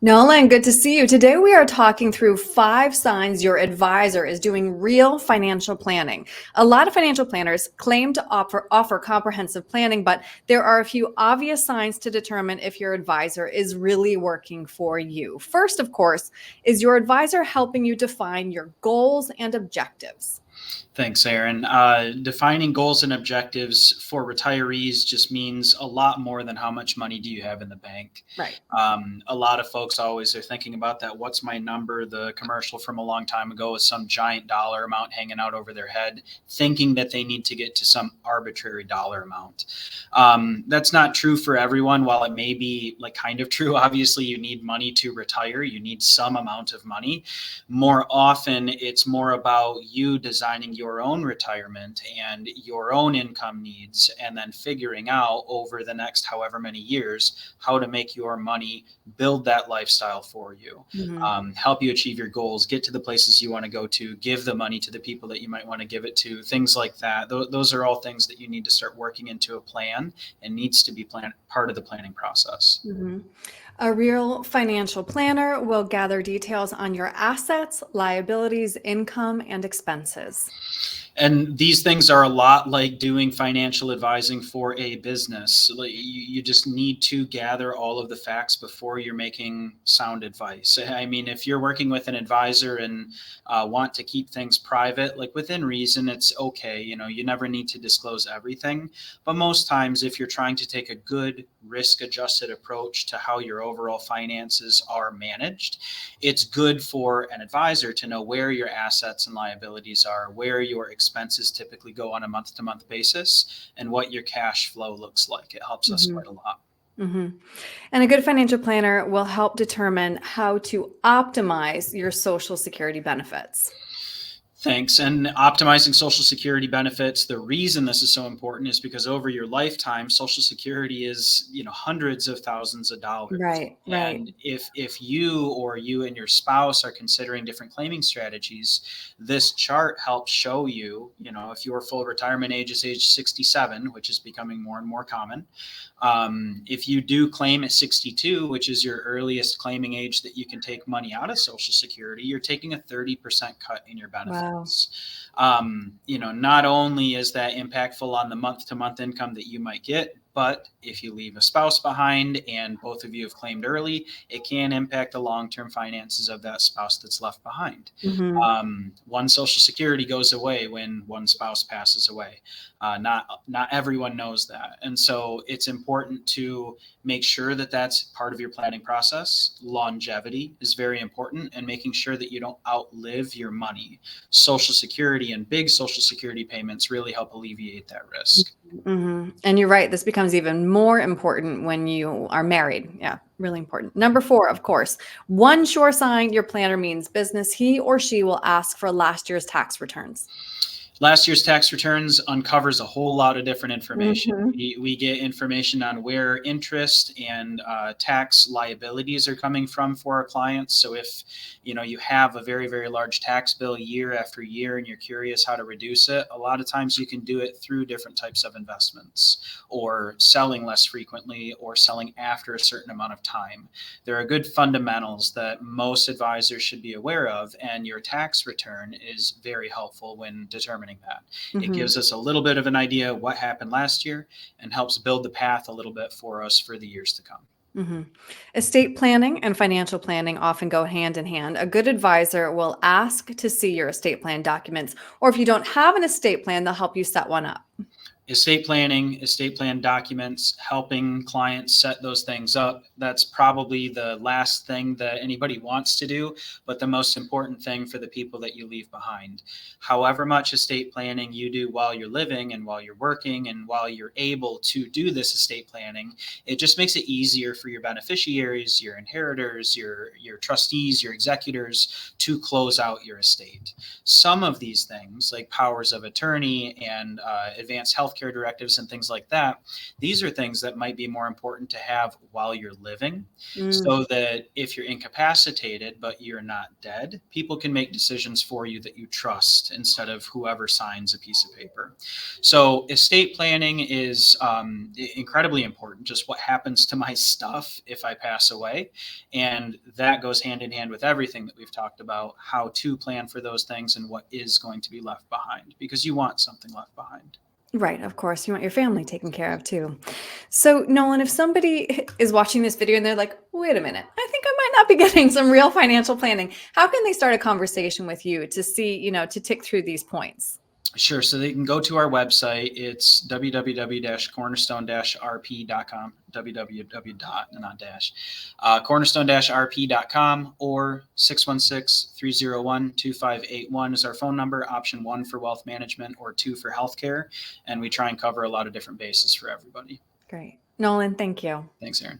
Nolan, good to see you. Today we are talking through 5 signs your advisor is doing real financial planning. A lot of financial planners claim to offer comprehensive planning, but there are a few obvious signs to determine if your advisor is really working for you. First, of course, is your advisor helping you define your goals and objectives? Thanks, Aaron. Defining goals and objectives for retirees just means a lot more than how much money do you have in the bank. Right. A lot of folks always are thinking about that. What's my number? The commercial from a long time ago with some giant dollar amount hanging out over their head, thinking that they need to get to some arbitrary dollar amount. That's not true for everyone. While it may be kind of true, obviously you need money to retire. You need some amount of money. More often, it's more about you designing your own retirement and your own income needs, and then figuring out over the next however many years how to make your money build that lifestyle for you, Mhm. help you achieve your goals, get to the places you want to go to, give the money to the people that you might want to give it to, things like that. Those are all things that you need to start working into a plan and needs to be part of the planning process. Mhm. A real financial planner will gather details on your assets, liabilities, income, and expenses. And these things are a lot like doing financial advising for a business. You just need to gather all of the facts before you're making sound advice. I mean, if you're working with an advisor and want to keep things private, within reason, it's okay. You never need to disclose everything. But most times, if you're trying to take a good risk adjusted approach to how your overall finances are managed, it's good for an advisor to know where your assets and liabilities are, where your expenses typically go on a month to month basis, and what your cash flow looks like. It helps us Mhm. quite a lot. Mhm. And a good financial planner will help determine how to optimize your Social Security benefits. Thanks. And optimizing Social Security benefits, the reason this is so important is because over your lifetime, Social Security is, hundreds of thousands of dollars. Right, right. And if you or you and your spouse are considering different claiming strategies, this chart helps show you, if your full retirement age is age 67, which is becoming more and more common. If you do claim at 62, which is your earliest claiming age that you can take money out of Social Security, you're taking a 30% cut in your Wow. benefits. Not only is that impactful on the month to month income that you might get, but if you leave a spouse behind and both of you have claimed early, it can impact the long-term finances of that spouse that's left behind. Mhm. One Social Security goes away when one spouse passes away. Not everyone knows that, and so it's important to make sure that that's part of your planning process. Longevity is very important, and making sure that you don't outlive your money. Social Security and big Social Security payments really help alleviate that risk. Mhm. And you're right, this becomes even more important when you are married. Yeah, really important. Number 4, of course, one sure sign your planner means business. He or she will ask for last year's tax returns. Last year's tax returns uncovers a whole lot of different information. Mhm. We get information on where interest and tax liabilities are coming from for our clients. So if you have a very, very large tax bill year after year and you're curious how to reduce it, a lot of times you can do it through different types of investments, or selling less frequently, or selling after a certain amount of time. There are good fundamentals that most advisors should be aware of, and your tax return is very helpful when determining that. It Mhm. gives us a little bit of an idea of what happened last year and helps build the path a little bit for us for the years to come. Mhm. Estate planning and financial planning often go hand in hand. A good advisor will ask to see your estate plan documents, or if you don't have an estate plan, they'll help you set one up. Estate planning, estate plan documents, helping clients set those things up. That's probably the last thing that anybody wants to do, but the most important thing for the people that you leave behind. However much estate planning you do while you're living and while you're working and while you're able to do this estate planning, it just makes it easier for your beneficiaries, your inheritors, your trustees, your executors to close out your estate. Some of these things, like powers of attorney and advanced healthcare healthcare directives and things like that, these are things that might be more important to have while you're living, so that if you're incapacitated but you're not dead, people can make decisions for you that you trust instead of whoever signs a piece of paper. So estate planning is incredibly important. Just what happens to my stuff if I pass away, and that goes hand in hand with everything that we've talked about, how to plan for those things and what is going to be left behind, because you want something left behind. Right, of course. You want your family taken care of too. So, Nolan, if somebody is watching this video and they're like, wait a minute, I think I might not be getting some real financial planning, how can they start a conversation with you to see, to tick through these points? Sure. So they can go to our website. It's www.cornerstone-rp.com, not dash, cornerstone-rp.com, or 616-301-2581 is our phone number. Option 1 for wealth management or 2 for healthcare. And we try and cover a lot of different bases for everybody. Great. Nolan, thank you. Thanks, Erin.